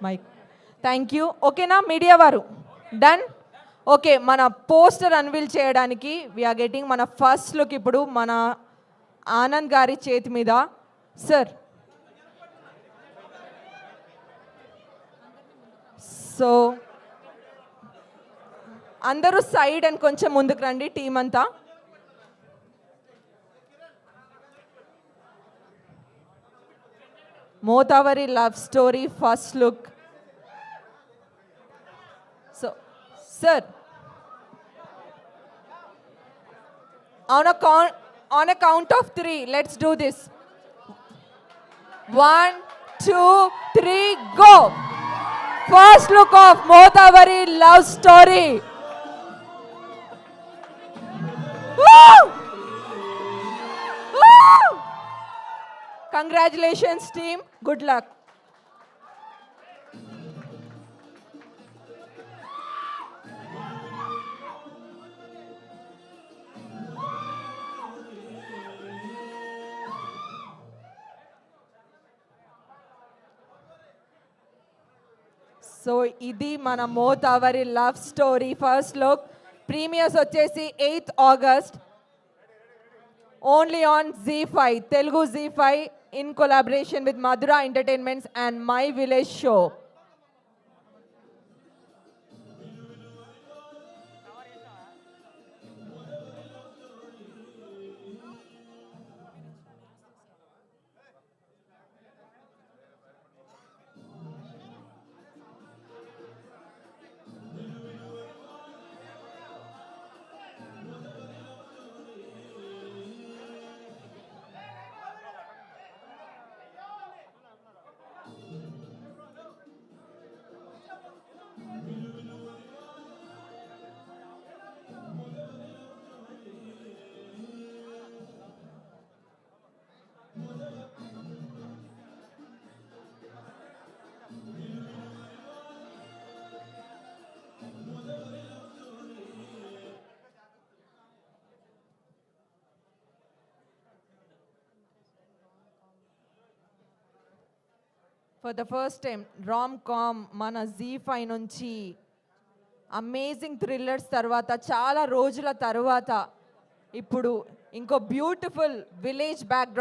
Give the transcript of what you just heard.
Mic. Thank you. ఓకేనా media వారు? Done. Okay, మన పోస్టర్ అన్వీల్ చేయడానికి వీఆర్ గెటింగ్ మన ఫస్ట్ లుక్ ఇప్పుడు మన ఆనంద్ గారి చేతి మీద. సార్, సో అందరూ సైడ్ అండ్ కొంచెం ముందుకు రండి టీం అంతా. Mothevari love story first look. So sir, on a count of 3, let's do this. 1, 2, 3, go. First look of Motavari love story. Woo! Woo! Congratulations team, good luck. So ఇది మన Mothevari love story first look. Premieres వచ్చేసి 8th August only on ZEE5, Telugu ZEE5 in collaboration with Madhura entertainments and my village show. For the first time rom com మన ZEE5 నుంచి amazing thrillers తర్వాత చాలా రోజుల తర్వాత ఇప్పుడు ఇంకో బ్యూటిఫుల్ విలేజ్ బ్యాక్డ్రాప్